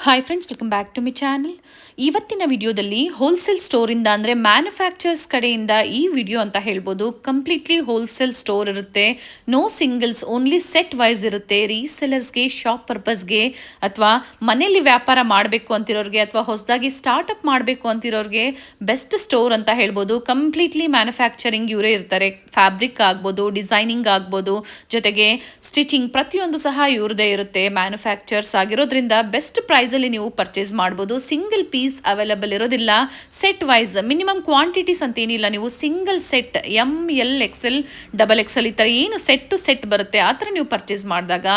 Hi friends, welcome back to my channel. ಇವತ್ತಿನ ವಿಡಿಯೋದಲ್ಲಿ wholesale ಸ್ಟೋರಿಂದ ಅಂದರೆ ಮ್ಯಾನುಫ್ಯಾಕ್ಚರ್ಸ್ ಕಡೆಯಿಂದ ಈ ವಿಡಿಯೋ ಅಂತ ಹೇಳ್ಬೋದು. ಕಂಪ್ಲೀಟ್ಲಿ ಹೋಲ್ಸೇಲ್ ಸ್ಟೋರ್ ಇರುತ್ತೆ. No singles, only set wise ಇರುತ್ತೆ. ರೀಸೆಲರ್ಸ್ಗೆ, ಶಾಪ್ ಪರ್ಪಸ್ಗೆ ಅಥವಾ ಮನೆಯಲ್ಲಿ ವ್ಯಾಪಾರ ಮಾಡಬೇಕು ಅಂತಿರೋರಿಗೆ ಅಥವಾ ಹೊಸದಾಗಿ ಸ್ಟಾರ್ಟಪ್ ಮಾಡಬೇಕು ಅಂತಿರೋರಿಗೆ ಬೆಸ್ಟ್ ಸ್ಟೋರ್ ಅಂತ ಹೇಳ್ಬೋದು. ಕಂಪ್ಲೀಟ್ಲಿ ಮ್ಯಾನುಫ್ಯಾಕ್ಚರಿಂಗ್ ಇವರೇ ಇರ್ತಾರೆ. ಫ್ಯಾಬ್ರಿಕ್ ಆಗ್ಬೋದು, ಡಿಸೈನಿಂಗ್ ಆಗ್ಬೋದು, ಜೊತೆಗೆ ಸ್ಟಿಚಿಂಗ್ ಪ್ರತಿಯೊಂದು ಸಹ ಇವ್ರದೇ ಇರುತ್ತೆ. ಮ್ಯಾನುಫ್ಯಾಕ್ಚರ್ಸ್ ಆಗಿರೋದ್ರಿಂದ ಬೆಸ್ಟ್ ಪ್ರೈಸಲ್ಲಿ ನೀವು ಪರ್ಚೇಸ್ ಮಾಡ್ಬೋದು. ಸಿಂಗಲ್ ಪೀಸ್ ಅವೈಲಬಲ್ ಇರೋದಿಲ್ಲ, ಸೆಟ್ ವೈಸ್ ಮಿನಿಮಮ್ ಕ್ವಾಂಟಿಟೀಸ್ ಅಂತ ಏನಿಲ್ಲ. ನೀವು single set ML XL XXL ಈ ಥರ ಏನು ಸೆಟ್ ಟು ಸೆಟ್ ಬರುತ್ತೆ ಆ ಥರ ನೀವು ಪರ್ಚೇಸ್ ಮಾಡಿದಾಗ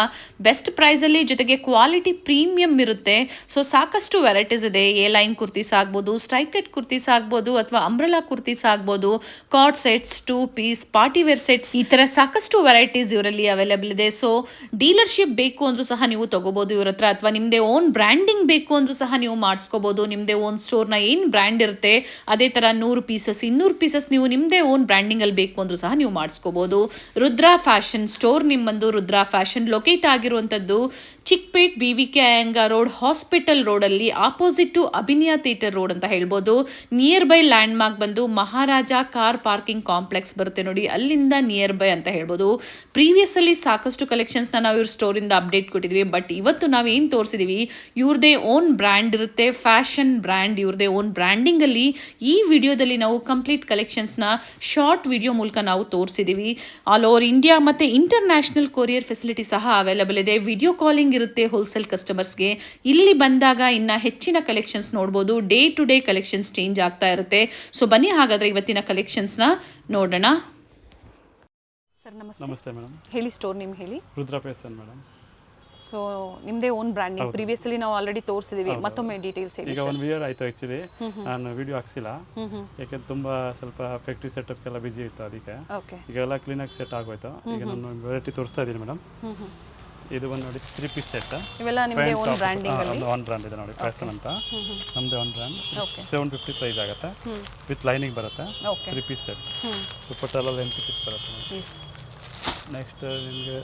ಬೆಸ್ಟ್ ಪ್ರೈಸಲ್ಲಿ, ಜೊತೆಗೆ ಕ್ವಾಲಿಟಿ ಪ್ರೀಮಿಯಮ್ ಇರುತ್ತೆ. ಸೊ ಸಾಕಷ್ಟು ವೆರೈಟೀಸ್ ಇದೆ. ಎ ಲೈನ್ ಕುರ್ತೀಸ್ ಆಗ್ಬೋದು, ಸ್ಟ್ರೈಪ್ಲೆಟ್ ಕುರ್ತೀಸ್ ಆಗ್ಬೋದು, ಅಥವಾ ಅಂಬ್ರೆಲಾ ಕುರ್ತೀಸ್ ಆಗ್ಬೋದು, card sets, 2 piece, party wear sets, ಈ ಥರ ಸಾಕಷ್ಟು ವೆರೈಟೀಸ್ ಇವರಲ್ಲಿ ಅವೈಲೇಬಲ್ ಇದೆ. ಸೊ ಡೀಲರ್ಶಿಪ್ ಬೇಕು ಅಂದ್ರೂ ಸಹ ನೀವು ತಗೋಬೋದು ಇವ್ರ ಹತ್ರ, ಅಥವಾ ನಿಮ್ಮದೇ ಓನ್ ಬ್ರ್ಯಾಂಡಿಂಗ್ ಬೇಕು ಅಂದ್ರೂ ಸಹ ನೀವು ಮಾಡಿಸ್ಕೋಬೋದು. ನಿಮ್ಮದೇ ಓನ್ ಸ್ಟೋರ್ನ ಏನು ಬ್ರ್ಯಾಂಡ್ ಇರುತ್ತೆ ಅದೇ ಥರ 100 ಪೀಸಸ್ 200 ಪೀಸಸ್ ನೀವು ನಿಮ್ಮದೇ ಓನ್ ಬ್ರ್ಯಾಂಡಿಂಗಲ್ಲಿ ಬೇಕು ಅಂದ್ರೂ ಸಹ ನೀವು ಮಾಡಿಸ್ಕೋಬೋದು. ರುದ್ರಾ ಫ್ಯಾಷನ್ ಸ್ಟೋರ್ ನಿಮ್ಮಂದು ರುದ್ರಾ ಫ್ಯಾಷನ್ ಲೊಕೇಟ್ ಆಗಿರುವಂಥದ್ದು Chickpet BVK Iyengar road, hospital ರೋಡಲ್ಲಿ opposite to Abhinaya theatre road ಅಂತ ಹೇಳ್ಬೋದು. ನಿಯರ್ ಬೈ ಲ್ಯಾಂಡ್ ಮಾರ್ಕ್ ಬಂದು ಮಹಾರಾಜ ಕಾರ್ ಪಾರ್ಕಿಂಗ್ ಕಾಂಪ್ಲೆಕ್ಸ್ ಬರುತ್ತೆ ನೋಡಿ, ಅಲ್ಲಿಂದ ನಿಯರ್ ಬೈ ಅಂತ ಹೇಳ್ಬೋದು. ಪ್ರೀವಿಯಸ್ಸಲ್ಲಿ ಸಾಕಷ್ಟು ಕಲೆಕ್ಷನ್ಸ್ನ ನಾವು ಇವ್ರ ಸ್ಟೋರಿಂದ ಅಪ್ಡೇಟ್ ಕೊಟ್ಟಿದ್ವಿ. ಬಟ್ ಇವತ್ತು ನಾವು ಏನು ತೋರಿಸಿದ್ದೀವಿ, ಇವ್ರದೇ ಓನ್ ಬ್ರ್ಯಾಂಡ್ ಇರುತ್ತೆ, ಫ್ಯಾಷನ್ ಬ್ರ್ಯಾಂಡ್, ಇವ್ರದೇ ಓನ್ ಬ್ರ್ಯಾಂಡಿಂಗಲ್ಲಿ ಈ ವಿಡಿಯೋದಲ್ಲಿ ನಾವು ಕಂಪ್ಲೀಟ್ ಕಲೆಕ್ಷನ್ಸ್ನ ಶಾರ್ಟ್ ವಿಡಿಯೋ ಮೂಲಕ ನಾವು ತೋರಿಸಿದ್ದೀವಿ. ಆಲ್ ಓವರ್ ಇಂಡಿಯಾ ಮತ್ತು ಇಂಟರ್ನ್ಯಾಷನಲ್ ಕೊರಿಯರ್ ಫೆಸಿಲಿಟಿ ಸಹ ಅವೈಲಬಲ್ ಇದೆ. ವಿಡಿಯೋ ಕಾಲಿಂಗ್ ಇರುತ್ತೆ ಹೋಲ್ಸೇಲ್ ಕಸ್ಟಮರ್ಸ್ಗೆ. ಇಲ್ಲಿ ಬಂದಾಗ ಇನ್ನು ಹೆಚ್ಚಿನ ಕಲೆಕ್ಷನ್ಸ್ ನೋಡ್ಬೋದು. Day to day collections change ಆಗ್ತಾ ಇರುತ್ತೆ. ಸೊ ಬನ್ನಿ ಹಾಗಾದರೆ ಇವತ್ತಿನ ಕಲೆಕ್ಷನ್ಸ್ನ ನೋಡೋಣ. ಸರ್ ನಮಸ್ತೆ. ನಮಸ್ತೆ ಮೇಡಮ್. ಹೇಳಿ, ಸ್ಟೋರ್ ನೇಮ್ ಹೇಳಿ. Rudra fashion madam. ಸೊ ನಿಮ್ಮದೇ ಓನ್ ಬ್ರ್ಯಾಂಡಿಂಗ್, ಪ್ರೀವಿಯಸ್ಲಿ ನಾವು ಆಲ್ರೆಡಿ ತೋರಿಸಿದ್ದೀವಿ. ಮತ್ತೊಮ್ಮೆ ಡೀಟೇಲ್ಸ್ ಹೇಳಿ. ಈಗ 1 ಇಯರ್ ಆಯಿತು ಆ್ಯಕ್ಚುಲಿ ನಾನು ವಿಡಿಯೋ ಹಾಕ್ಸಿಲ್ಲ, ಯಾಕೆಂದ್ರೆ ತುಂಬ ಸ್ವಲ್ಪ ಫ್ಯಾಕ್ಟ್ರಿ ಸೆಟಪ್ಗೆಲ್ಲ ಬಿಸಿ ಇತ್ತು. ಅದಕ್ಕೆ ಈಗ ಎಲ್ಲ ಕ್ಲೀನಾಗಿ ಸೆಟ್ ಆಗೋಯ್ತು. ಈಗ ನಾನು ವೆರೈಟಿ ತೋರಿಸ್ತಾ ಇದ್ದೀನಿ ಮೇಡಮ್. ಇದು ಒಂದು ನೋಡಿ 3 ಪೀಸ್ ಸೆಟ್. ಇವೆಲ್ಲ ನಿಮ್ಮದೇ ಓನ್ ಬ್ರ್ಯಾಂಡಿಂಗ್ ಅಲ್ಲಿ ಓನ್ ಬ್ರ್ಯಾಂಡ್ ಇದೆ ನೋಡಿ, ಫ್ಯಾಷನ್ ಅಂತ ನಮ್ಮದೇ ಓನ್ ಬ್ರ್ಯಾಂಡ್. 750 ಪ್ರೈಸ್ ಆಗುತ್ತೆ, ವಿತ್ ಲೈನಿಂಗ್ ಬರುತ್ತೆ. 3 ಪೀಸ್ ಸೆಟ್, ದುಪ್ಪಟ್ಟೆಲ್ಲ 8 ಪೀಸ್ ಬರುತ್ತೆ. ನೆಕ್ಸ್ಟ್ ನಿಮಗೆ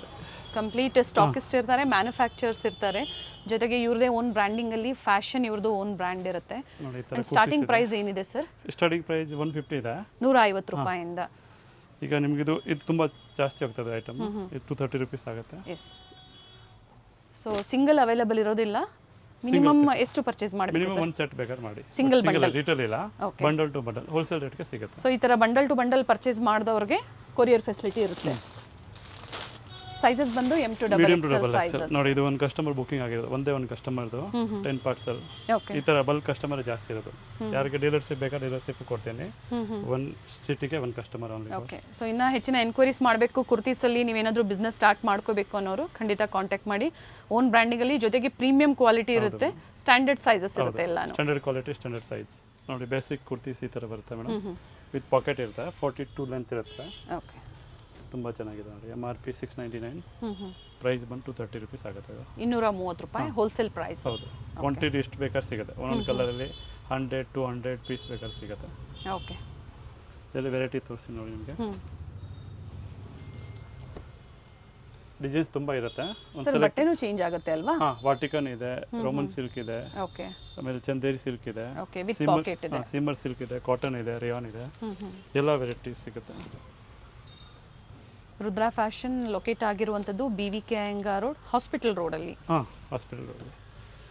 ಕಂಪ್ಲೀಟ್ ಸ್ಟಾಕಿಸ್ಟ್ ಇರ್ತಾರೆ, ಮ್ಯಾನುಫ್ಯಾಕ್ಚರ್ಸ್ ಇರ್ತಾರೆ, ಜೊತೆಗೆ ಇವ್ರದೇ ಓನ್ ಬ್ರ್ಯಾಂಡಿಂಗ್ ಅಲ್ಲಿ ಫ್ಯಾಷನ್ ಇವ್ರದ್ದು ಓನ್ ಬ್ರ್ಯಾಂಡ್ ಇರುತ್ತೆ. ಸ್ಟಾರ್ಟಿಂಗ್ ಪ್ರೈಸ್ ಏನಿದೆ ಸರ್? ಸ್ಟಾರ್ಟಿಂಗ್ ಪ್ರೈಸ್ 150 ಇದೆ, 150 ರೂಪಾಯಿಂದ. ಈಗ ನಿಮಗೆ ಇದು ತುಂಬ ಜಾಸ್ತಿ ಹೋಗ್ತದೆ ಐಟಮ್, ಇದು 230 ರೂಪೀಸ್ ಆಗುತ್ತೆ. ಎಸ್. ಸೊ ಸಿಂಗಲ್ ಅವೈಲಬಲ್ ಇರೋದಿಲ್ಲ. ಮಿನಿಮಮ್ ಎಷ್ಟು ಪರ್ಚೇಸ್ ಮಾಡಬೇಕು? ಮಿನಿಮಮ್ 1 ಸೆಟ್ ಬೇಕಾದ್ರೆ ಮಾಡಿ. ಸಿಂಗಲ್ ಬಂಡಲ್ ರಿಟೇಲ್ ಇಲ್ಲ, ಬಂಡಲ್ ಟು ಬಂಡಲ್ ಹೋಲ್ಸೇಲ್ ರೇಟ್ಗೆ ಸಿಗುತ್ತೆ. ಸೊ ಈ ಥರ ಬಂಡಲ್ ಟು ಬಂಡಲ್ ಪರ್ಚೇಸ್ ಮಾಡಿದವ್ರಿಗೆ ಕೊರಿಯರ್ ಫೆಸಿಲಿಟಿ ಇರುತ್ತೆ. ಸೈಜಸ್ ಬಂದು M to XXL ಸೈಜಸ್. ನೋಡಿ, ಇದು ಒಂದು ಕಸ್ಟಮರ್ ಬುಕಿಂಗ್ ಆಗಿರೋದು, ಒಂದೇ ಒಂದು ಕಸ್ಟಮರ್ದು 10 ಪಾರ್ಸಲ್. ಈ ಥರ ಬಲ್ಕ್ ಕಸ್ಟಮರ್ ಜಾಸ್ತಿ ಇರೋದು. ಯಾರಿಗೆ ಡೀಲರ್ಶಿಪ್ ಬೇಕಾ ಡೀಲರ್ಶಿಪ್ ಕೊಡ್ತೀನಿ. 1 ಸಿಟಿಗೆ 1 ಕಸ್ಟಮರ್ ಓನ್ಲಿ. ಓಕೆ. ಸೊ ಇನ್ನು ಹೆಚ್ಚಿನ ಎನ್ಕ್ವೈರೀಸ್ ಮಾಡಬೇಕು, ಕುರ್ತೀಸಲ್ಲಿ ನೀವೇನಾದರೂ ಬಿಸ್ನೆಸ್ ಸ್ಟಾರ್ಟ್ ಮಾಡ್ಕೋಬೇಕು ಅನ್ನೋರು ಖಂಡಿತ ಕಾಂಟ್ಯಾಕ್ಟ್ ಮಾಡಿ. ಓನ್ ಬ್ರ್ಯಾಂಡಿಂಗಲ್ಲಿ, ಜೊತೆಗೆ ಪ್ರೀಮಿಯಂ ಕ್ವಾಲಿಟಿ ಇರುತ್ತೆ, ಸ್ಟ್ಯಾಂಡರ್ಡ್ ಸೈಜಸ್ ಇರುತ್ತೆ ಎಲ್ಲ. Standard quality, standard size. ನೋಡಿ, ಬೇಸಿಕ್ ಕುರ್ತೀಸ್ ಈ ಥರ ಬರುತ್ತೆ ಮೇಡಮ್, ವಿತ್ ಪಾಕೆಟ್ ಇರುತ್ತೆ, 42 ಲೆಂತ್ ಇರುತ್ತೆ. ಓಕೆ, ತುಂಬ ಚೆನ್ನಾಗಿದೆ ನೋಡಿ. MRP 699, ಪ್ರೈಸ್ ಬಂದು 230 ರೂಪೀಸ್ ಆಗುತ್ತೆ. 230 ರೂಪಾಯಿ ಹೋಲ್ಸೇಲ್ ಪ್ರೈಸ್. ಹೌದು, ಕ್ವಾಂಟಿಟಿ ಎಷ್ಟು ಬೇಕಾದ್ರೆ ಸಿಗುತ್ತೆ. ಒಂದೊಂದು ಕಲರಲ್ಲಿ 100 200 ಪೀಸ್ ಬೇಕಾದ್ರೆ ಸಿಗುತ್ತೆ. ಓಕೆ, ಇದರಲ್ಲಿ ವೆರೈಟಿ ತೋರಿಸಿ ನೋಡಿ. ನಿಮಗೆ ಡಿಸೈನ್ಸ್ ತುಂಬ ಇರುತ್ತೆ. ಸರ್ ಬಟ್ಟೆನೂ ಚೇಂಜ್ ಆಗುತ್ತೆ ಅಲ್ವಾ? ಹಾಂ, ವಾಟಿಕನ್ ಇದೆ, ರೋಮನ್ ಸಿಲ್ಕ್ ಇದೆ, ಓಕೆ, ಆಮೇಲೆ ಚಂದೇರಿ ಸಿಲ್ಕ್ ಇದೆ, ಓಕೆ, ವಿತ್ ಪಾಕೆಟ್ ಇದೆ, ಸಿಮ್ಮರ್ ಸಿಲ್ಕ್ ಇದೆ, ಕಾಟನ್ ಇದೆ, ರೇಯಾನ್ ಇದೆ, ಎಲ್ಲ ವೆರೈಟೀಸ್ ಸಿಗುತ್ತೆ. ರುದ್ರಾ ಫ್ಯಾಷನ್ ಲೊಕೇಟ್ ಆಗಿರುವಂಥದ್ದು BVK ಅಯ್ಯಂಗಾರ್ ರೋಡ್, ಹಾಸ್ಪಿಟಲ್ ರೋಡಲ್ಲಿ. ಹಾಂ, hospital road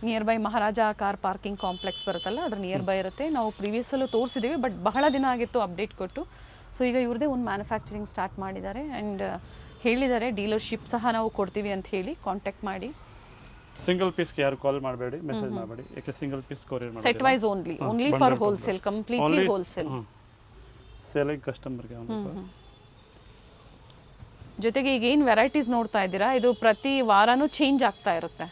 near by Maharaja car parking complex ಬರುತ್ತಲ್ಲ, ಅದ್ರ ನಿಯರ್ ಬೈ ಇರುತ್ತೆ. ನಾವು ಪ್ರೀವಿಯಸ್ಸಲ್ಲೂ ತೋರಿಸಿದ್ದೀವಿ, ಬಟ್ ಬಹಳ ದಿನ ಆಗಿತ್ತು ಅಪ್ಡೇಟ್ ಕೊಟ್ಟು. ಸೊ ಈಗ ಇವ್ರದೇ ಒಂದು ಮ್ಯಾನುಫ್ಯಾಕ್ಚರಿಂಗ್ ಸ್ಟಾರ್ಟ್ ಮಾಡಿದ್ದಾರೆ ಆ್ಯಂಡ್ ಹೇಳಿದ್ದಾರೆ ಡೀಲರ್ಶಿಪ್ ಸಹ ನಾವು ಕೊಡ್ತೀವಿ ಅಂತ ಹೇಳಿ. ಕಾಂಟ್ಯಾಕ್ಟ್ ಮಾಡಿ. ಸಿಂಗಲ್ ಪೀಸ್ಗೆ ಯಾರು ಕಾಲ್ ಮಾಡಬೇಡಿ, ಮೆಸೇಜ್ ಮಾಡಬೇಡಿ, ಯಾಕೆ ಸಿಂಗಲ್ ಪೀಸ್ ಕೊರಿಯರ್ ಮಾಡಿ. Set wise only for wholesale, completely wholesale. Selling ಕಸ್ಟಮರ್ಗೆ. ಜೊತೆಗೆ ಈಗ ಏನು ವೆರೈಟೀಸ್ ನೋಡ್ತಾ ಇದ್ದೀರಾ, ಇದು ಪ್ರತಿ ವಾರನೂ ಚೇಂಜ್ ಆಗ್ತಾ ಇರುತ್ತೆ.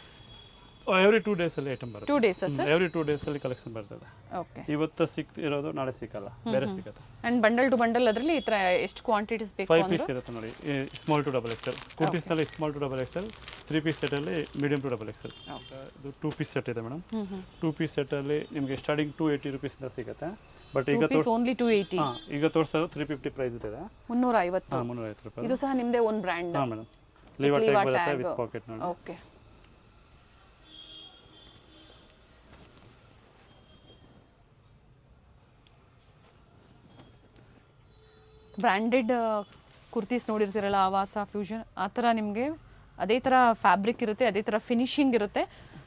ಎವ್ರಿ 2 ಡೇಸಲ್ಲಿ ಐಟಮ್ ಬರುತ್ತೆ. 2 ಡೇಸ್ ಸರ್? ಎವ್ರಿ 2 ಡೇಸಲ್ಲಿ ಕಲೆಕ್ಷನ್ ಬರ್ತದೆ. ಓಕೆ, ಇವತ್ತು ಸಿಕ್ತಿರೋದು ನಾಳೆ ಸಿಕ್ಕಲ್ಲ, ಬೇರೆ ಸಿಗುತ್ತೆ. ಆ್ಯಂಡ್ ಬಂಡಲ್ ಟು ಬಂಡಲ್ ಅದರಲ್ಲಿ ಈ ಥರ ಎಷ್ಟು ಕ್ವಾಂಟಿಟೀಸ್ ಬೇಕು? 5 ಪೀಸ್ ಇರುತ್ತೆ ನೋಡಿ. ಸ್ಮಾಲ್ ಟು XXL ಕುರ್ತೀಸ್ನಲ್ಲಿ, ಸ್ಮಾಲ್ ಟು XXL 3 ಪೀಸ್ ಸೆಟ್ಟಲ್ಲಿ ಮೀಡಿಯಂ ಟು XXL. ಇದು 2 ಪೀಸ್ ಸೆಟ್ ಇದೆ ಮೇಡಮ್. 2 ಪೀಸ್ ಸೆಟ್ಟಲ್ಲಿ ನಿಮಗೆ ಸ್ಟಾರ್ಟಿಂಗ್ 280 ರೂಪೀಸಿಂದ ಸಿಗುತ್ತೆ. ಬಟ್ ಈಗ ಓನ್ಲಿ 280. ಈಗ ತೋರಿಸೋದು 350 ಪ್ರೈಸ್ ಇದೆ. 350. 350 ರೂಪಾಯಿ. ಇದು ಸಹ ನಿಮ್ಮದೇ ಓನ್ ಬ್ರ್ಯಾಂಡ್? ಹಾಂ ಮೇಡಮ್, ಲೀವರ್ ಟ್ಯಾಗ್ ಬರುತ್ತೆ ವಿತ್ ಪಾಕೆಟ್ ನೋಡಿ. ಓಕೆ, ಬ್ರ್ಯಾಂಡೆಡ್ ಕುರ್ತೀಸ್ ನೋಡಿರ್ತೀರಲ್ಲ, ಆವಾಸ, ಫ್ಯೂಷನ್, ಆ ಥರ ನಿಮಗೆ ಅದೇ ಥರ ಫ್ಯಾಬ್ರಿಕ್ ಇರುತ್ತೆ, ಅದೇ ಥರ ಫಿನಿಶಿಂಗ್ ಇರುತ್ತೆ.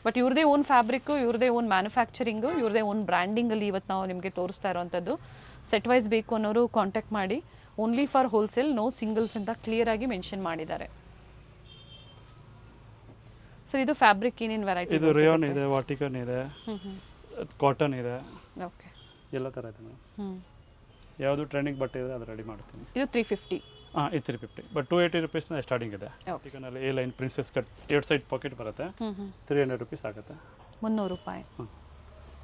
ಬಟ್ ಇವ್ರದೇ ಓನ್ ಫ್ಯಾಬ್ರಿಕ್ಕು, ಇವ್ರದೇ ಓನ್ ಮ್ಯಾನುಫ್ಯಾಕ್ಚರಿಂಗು, ಇವ್ರದೇ ಓನ್ ಬ್ರ್ಯಾಂಡಿಂಗಲ್ಲಿ ಇವತ್ತು ನಾವು ನಿಮಗೆ ತೋರಿಸ್ತಾ ಇರೋವಂಥದ್ದು. ಸೆಟ್ ವೈಸ್ ಬೇಕು ಅನ್ನೋರು ಕಾಂಟ್ಯಾಕ್ಟ್ ಮಾಡಿ. Only for wholesale, no singles ಅಂತ ಕ್ಲಿಯರಾಗಿ ಮೆನ್ಷನ್ ಮಾಡಿದ್ದಾರೆ. ಸರ್ ಇದು ಫ್ಯಾಬ್ರಿಕ್ ಏನೇನು ವೆರೈಟಿ? ಇದು ರೇಯಾನ್ ಇದೆ, ವಾಟಿಕನ್ ಇದೆ, ಕಾಟನ್ ಇದೆ, ಓಕೆ, ಎಲ್ಲ ಥರ ಇದೆ ಮೇಡಮ್. ಯಾವುದು ಟ್ರೆಂಡಿಂಗ್ ಬಟ್ಟೆ ಇದೆ ಅದು ರೆಡಿ ಮಾಡ್ತೀನಿ. ಇದು 350. ಇದು 350, ಬಟ್ 280 ರುಪೀಸ್ನ ಸ್ಟಾರ್ಟಿಂಗ್ ಇದೆ. ವಾಟಿಕನಲ್ಲಿ A line princess cut 2 side pocket ಬರುತ್ತೆ, 300 ರುಪೀಸ್ ಆಗುತ್ತೆ. 300 ರೂಪಾಯಿ.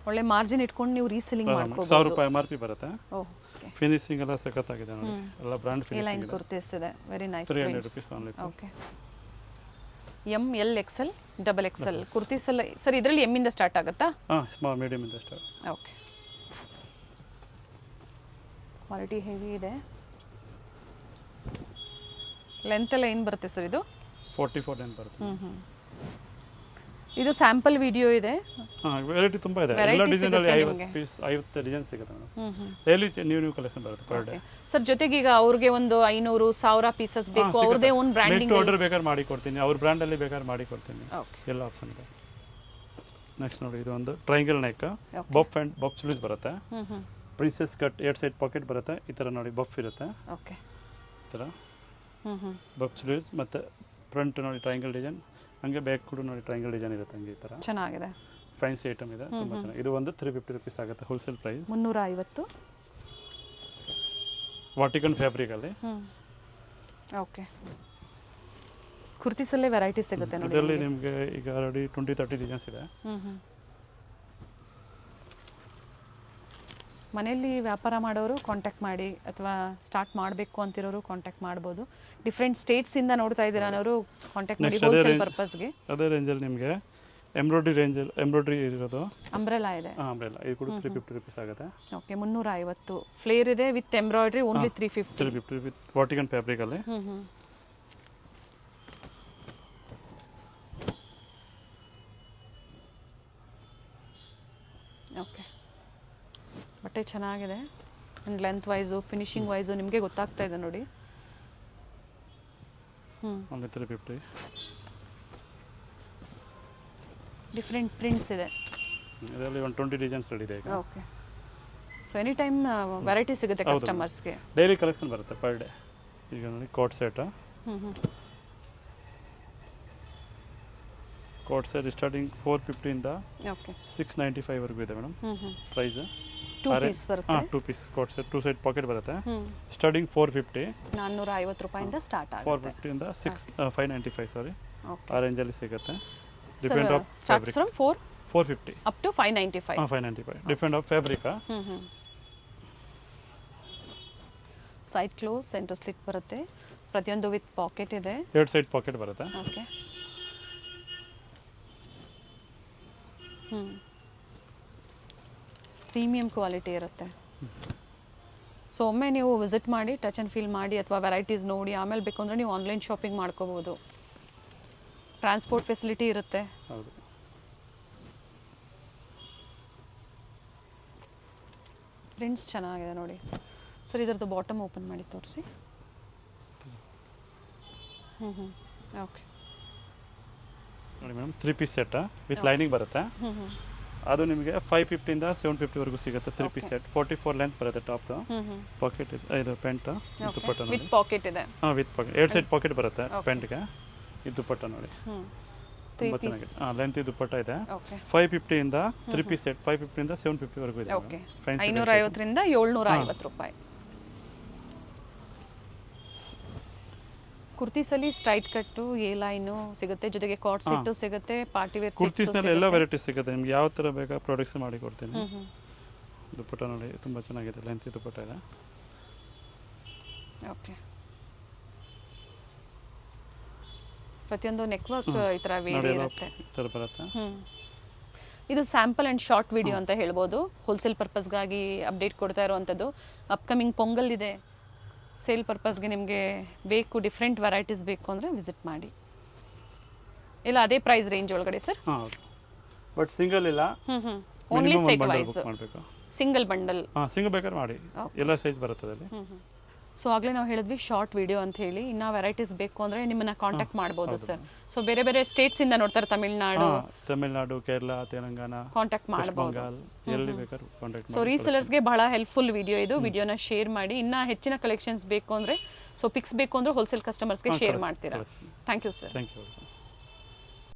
ಒಳ್ಳೆ ಮಾರ್ಜಿನ್ ಇಟ್ಕೊಂಡು ನೀವು ರೀಸೆಲ್ಲಿಂಗ್ ಮಾಡ್ಕೋಬಹುದು. 1000 ರೂಪಾಯಿ MRP ಬರುತ್ತೆ. ಓಕೆ, ಫಿನಿಶಿಂಗ್ ಎಲ್ಲ ಸಖತ್ತಾಗಿದೆ ನೋಡಿ, ಎಲ್ಲ ಬ್ರಾಂಡ್ ಎ ಫಿನಿಶಿಂಗ್ ಲೈನ್ ಇದೆ. ಕುರ್ತೀಸ್ ಇದೆ, very nice. 300 rupees only. Okay, M, L, XL, double XL kurtis ಎಲ್ಲ. ಸರ್ ಇದರಲ್ಲಿ ಎಮ್ಮಿಂದ ಸ್ಟಾರ್ಟ್ ಆಗುತ್ತಾ? ಸ್ಮಾಲ್ ಮೀಡಿಯಮ್ ಇಂದ ಸ್ಟಾರ್ಟ್. ಓಕೆ, ಕ್ವಾಲಿಟಿ ಹೆವಿ ಇದೆ. ಲೆಂತ್ ಎಲ್ಲ ಏನು ಬರುತ್ತೆ ಸರ್ ಇದು? 44 ಏನು ಬರುತ್ತೆ. ಇದು ಸ್ಯಾಂಪಲ್ ವಿಡಿಯೋ ಇದೆ. ವೆರೈಟಿ ತುಂಬ ಇದೆ. ಎಲ್ಲ ಡಿಸೈನಲ್ಲಿ 50 ಡಿಸೈನ್ ಸಿಗುತ್ತೆ ಮೇಡಮ್. ಡೈಲಿ ನ್ಯೂ ಕಲೆಕ್ಷನ್ ಬರುತ್ತೆ ಪರ್ ಡೇ. ಸರ್ ಜೊತೆಗೆ ಈಗ ಅವ್ರಿಗೆ ಒಂದು 500, 1000 ಪೀಸಸ್ ಬೇಕು, ಅವ್ರದೇ ಓನ್ ಬ್ರ್ಯಾಂಡಿಂಗ್ ಆರ್ಡರ್ ಬೇಕಾದ್ರೆ ಮಾಡಿ ಕೊಡ್ತೀನಿ, ಅವ್ರ ಬ್ರ್ಯಾಂಡಲ್ಲಿ ಬೇಕಾದ್ರೆ ಮಾಡಿ ಕೊಡ್ತೀನಿ, ಎಲ್ಲ ಆಪ್ಷನ್ ಇದೆ. ನೆಕ್ಸ್ಟ್ ನೋಡಿ, ಇದು ಒಂದು triangle neck, buff and buff sleeves ಬರುತ್ತೆ, ಪ್ರಿನ್ಸೆಸ್ ಕಟ್ 2 ಸೈಡ್ ಪಾಕೆಟ್ ಬರುತ್ತೆ. ಈ ಥರ ನೋಡಿ ಬಫ್ ಇರುತ್ತೆ, ಓಕೆ, ಈ ಥರ ಬಫ್ ಸ್ಲೀವ್ಸ್, ಮತ್ತು ಫ್ರಂಟ್ ನೋಡಿ ಟ್ರಯಾಂಗಲ್ ಡಿಸೈನ್, ಹಂಗೆ ಬ್ಯಾಕ್ ಕೂಡ ನೋಡಿ ಟ್ರಯಾಂಗಲ್ ಡಿಸೈನ್ ಇರುತ್ತೆ, ಹಂಗೆ ಈ ಥರ ಚೆನ್ನಾಗಿದೆ. ಫ್ಯಾನ್ಸಿ ಐಟಮ್ ಇದೆ, ತುಂಬ ಚೆನ್ನಾಗಿ. ಇದು ಒಂದು 350 ರುಪೀಸ್ ಆಗುತ್ತೆ ಹೋಲ್ಸೇಲ್ ಪ್ರೈಸ್. 350. ವಾಟಿಕನ್ ಫ್ಯಾಬ್ರಿಕಲ್ಲಿ. ಓಕೆ, ಕುರ್ತೀಸಲ್ಲೇ ವೆರೈಟಿ ಸಿಗುತ್ತೆ ನೋಡಿ. ಇದರಲ್ಲಿ ನಿಮಗೆ ಈಗ ಆಲ್ರೆಡಿ 20-30 ಡಿಸೈನ್ಸ್ ಇದೆ. ಮನೆಯಲ್ಲಿ ವ್ಯಾಪಾರ ಮಾಡೋರು ಕಾಂಟ್ಯಾಕ್ಟ್ ಮಾಡಿ, ಅಥವಾ ಸ್ಟಾರ್ಟ್ ಮಾಡಬೇಕು ಅಂತಿರೋರು ಕಾಂಟ್ಯಾಕ್ಟ್ ಮಾಡ್ಬೋದು. ಡಿಫ್ರೆಂಟ್ ಸ್ಟೇಟ್ಸಿಂದ ನೋಡ್ತಾ ಇದ್ದೀರಾ ಅನ್ನೋರು ಕಾಂಟ್ಯಾಕ್ಟ್ ಮಾಡಿ ಹೋಲ್ಸೇಲ್ ಪರ್ಪಸ್ಗೆ. ಅದೇ ರೇಂಜಲ್ಲಿ ನಿಮಗೆ ಎಂಬ್ರಾಯ್ಡ್ರಿ ಇರೋದು ಅಂಬ್ರೆಲಾ ಇದೆ. ಅಂಬ್ರೆಲಾ ಇದು ಕೂಡ 350 ರುಪೀಸ್ ಆಗುತ್ತೆ. ಓಕೆ, 350. ಫ್ಲೇರ್ ಇದೆ with embroidery, only 350 with Vatican ಫ್ಯಾಬ್ರಿಕಲ್ಲಿ. ಓಕೆ, ಬಟ್ಟೆ ಚೆನ್ನಾಗಿದೆ. And length wise, finishing wise ನಿಮಗೆ ಗೊತ್ತಾಗ್ತಾ ಇದೆ ನೋಡಿ. ಓನ್ಲಿ 350. ಡಿಫ್ರೆಂಟ್ ಪ್ರಿಂಟ್ಸ್ ಇದೆ. ಇದರಲ್ಲಿ ಒಂದು 20 ಡಿಸೈನ್ಸ್ ರೆಡಿ ಇದೆ ಈಗ. Okay, so any time variety ಸಿಗುತ್ತೆ ಕಸ್ಟಮರ್ಸ್ಗೆ. ಡೈಲಿ ಕಲೆಕ್ಷನ್ ಬರುತ್ತೆ ಪರ್ ಡೇ. ಈಗ ನೋಡಿ coat set, coat set starting 450 ಇಂದ 695 ವರೆಗೂ ಇದೆ ಮೇಡಮ್ ಪ್ರೈಸ್. 2 ಪೀಸ್ ಬರುತ್ತೆ. 2 piece coat set, 2 side pocket ಬರುತ್ತೆ. ಸ್ಟಾರ್ಟಿಂಗ್ 450, 450 ರೂಪಾಯಿಂದ ಸ್ಟಾರ್ಟ್ ಆಗುತ್ತೆ. 450 ಇಂದ 595 ಸಾರಿ, ಆ ರೇಂಜಲ್ಲಿ ಸಿಗುತ್ತೆ. So, depend of starts from 450 up to 595. 595 depend of fabric. Side close, centre slit ಬರುತ್ತೆ. ಪ್ರತಿಯೊಂದು ವಿತ್ ಪಾಕೆಟ್ ಇದೆ. 2 ಸೈಡ್ ಪಾಕೆಟ್ ಬರುತ್ತೆ. ಓಕೆ, ಪ್ರೀಮಿಯಂ ಕ್ವಾಲಿಟಿ ಇರುತ್ತೆ. ಸೊ ಒಮ್ಮೆ ನೀವು ವಿಸಿಟ್ ಮಾಡಿ, ಟಚ್ ಆ್ಯಂಡ್ ಫೀಲ್ ಮಾಡಿ, ಅಥವಾ ವೆರೈಟೀಸ್ ನೋಡಿ ಆಮೇಲೆ ಬೇಕು ಅಂದರೆ ನೀವು ಆನ್ಲೈನ್ ಶಾಪಿಂಗ್ ಮಾಡ್ಕೋಬೋದು. ಟ್ರಾನ್ಸ್ಪೋರ್ಟ್ ಫೆಸಿಲಿಟಿ ಇರುತ್ತೆ. ಹೌದು. ಪ್ರಿಂಟ್ಸ್ ಚೆನ್ನಾಗಿದೆ ನೋಡಿ ಸರ್. ಇದರದ್ದು ಬಾಟಮ್ ಓಪನ್ ಮಾಡಿ ತೋರಿಸಿ. ಓಕೆ ನೋಡಿ madam, 3 piece set with lining ಬರುತ್ತೆ. ಅದು ನಿಮಗೆ 550 ಇಂದ 750 ವರೆಗೂ ಸಿಗುತ್ತೆ. 3 ಪೀಸ್ ಸೆಟ್ 44 ಲೆಂತ್ ಬರುತ್ತೆ. ಟಾಪ್ ಪಾಕೆಟ್ ಇದು ಪ್ಯಾಂಟ್, ದುಪ್ಪಟ್ಟ ನೋಡಿ. ವಿತ್ ಪಾಕೆಟ್ ಇದೆ. ವಿತ್ ಪಾಕೆಟ್ 2 ಸೈಡ್ ಪಾಕೆಟ್ ಬರುತ್ತೆ ಪ್ಯಾಂಟ್ಗೆ. ಇದು ದುಪ್ಪಟ್ಟ ನೋಡಿ, ತುಂಬ ಚೆನ್ನಾಗಿದೆ. ಲೆಂತ್ ದುಪ್ಪಟ್ಟ ಇದೆ. 550 ಇಂದ 3 ಪೀಸ್ ಸೆಟ್ 550 ಇಂದ 750 ವರೆಗೂ ಇದೆ. 550 ರಿಂದ 750 ರೂಪಾಯಿ. ಕುರ್ತೀಸಲ್ಲಿ ಸ್ಟ್ರೈಟ್ ಕಟ್ಟು, ಎ ಲೈನು ಸಿಗುತ್ತೆ, ಜೊತೆಗೆ ಕಾಟ್ ಸೆಟ್ ಸಿಗುತ್ತೆ, ಪಾರ್ಟಿ ವೇರ್ ಕುರ್ತೀಸ್ನಲ್ಲಿ ಎಲ್ಲ ವೆರೈಟೀಸ್ ಸಿಗುತ್ತೆ ನಿಮ್ಗೆ. ಯಾವ ಥರ ಬೇಕಾ ಪ್ರಾಡಕ್ಟ್ಸ್ ಮಾಡಿ ಕೊಡ್ತೀನಿ. ದುಪ್ಪಟ್ಟ ನೋಡಿ, ತುಂಬ ಚೆನ್ನಾಗಿದೆ. ಲೆಂತ್ ದುಪ್ಪಟ್ಟ ಇದೆ. ಓಕೆ, ಪ್ರತಿಯೊಂದು ನೆಕ್ ವರ್ಕ್ ಈ ಥರ ವೇರಿ ಇರುತ್ತೆ. ಈ ಥರ ಬರುತ್ತೆ. ಇದು ಸ್ಯಾಂಪಲ್ ಆ್ಯಂಡ್ ಶಾರ್ಟ್ ವಿಡಿಯೋ ಅಂತ ಹೇಳ್ಬೋದು. ಹೋಲ್ಸೇಲ್ ಪರ್ಪಸ್ಗಾಗಿ ಅಪ್ಡೇಟ್ ಕೊಡ್ತಾ ಇರುವಂಥದ್ದು. ಅಪ್ಕಮಿಂಗ್ ಪೊಂಗಲ್ ಇದೆ, ಸೇಲ್ ಪರ್ಪಸ್ಗೆ ನಿಮಗೆ ಬೇಕು, ಡಿಫ್ರೆಂಟ್ ವೆರೈಟೀಸ್ ಬೇಕು ಅಂದರೆ ವಿಸಿಟ್ ಮಾಡಿ. ಇಲ್ಲ ಅದೇ ಪ್ರೈಸ್ ರೇಂಜ್ ಒಳಗಡೆ ಸರ್? ಹೌದು, ಬಟ್ ಸಿಂಗಲ್ ಇಲ್ಲ, ಓನ್ಲಿ ಸೆಟ್ ವೈಸ್ ಮಾಡಬೇಕು. Single bundle. ಸಿಂಗಲ್ ಬೇಕಾದ್ರೆ ಮಾಡಿ, ಎಲ್ಲ ಸೈಜ್ ಬರುತ್ತೆ ಅದರಲ್ಲಿ. ಸೊ ಆಗಲೇ ನಾವು ಹೇಳಿದ್ವಿ ಶಾರ್ಟ್ ವಿಡಿಯೋ ಅಂತ ಹೇಳಿ. ಇನ್ನು ವೆರೈಟೀಸ್ ಬೇಕು ಅಂದರೆ ನಿಮ್ಮನ್ನ ಕಾಂಟ್ಯಾಕ್ಟ್ ಮಾಡ್ಬೋದು ಸರ್. ಸೊ ಬೇರೆ ಬೇರೆ ಸ್ಟೇಟ್ಸಿಂದ ನೋಡ್ತಾರೆ, ತಮಿಳ್ನಾಡು, ಕೇರಳ, ತೆಲಂಗಾಣ, ಕಾಂಟ್ಯಾಕ್ಟ್ ಮಾಡ್ಬೋದು. ಬಂಗಾಲ್, ಎಲ್ಲಿ ಬೇಕಾದ್ರೂ ಕಾಂಟ್ಯಾಕ್ಟ್ ಸೊ ರೀಸೆಲರ್ಸ್ಗೆ ಬಹಳ ಹೆಲ್ಪ್ಫುಲ್ ವಿಡಿಯೋ ಇದು. ವಿಡಿಯೋನ ಶೇರ್ ಮಾಡಿ. ಇನ್ನು ಹೆಚ್ಚಿನ ಕಲೆಕ್ಷನ್ಸ್ ಬೇಕು ಅಂದರೆ, ಸೊ ಪಿಕ್ಸ್ ಬೇಕು ಅಂದರೆ ಹೋಲ್ಸೇಲ್ ಕಸ್ಟಮರ್ಸ್ಗೆ ಶೇರ್ ಮಾಡ್ತೀರಾ. Thank you sir. Thank you.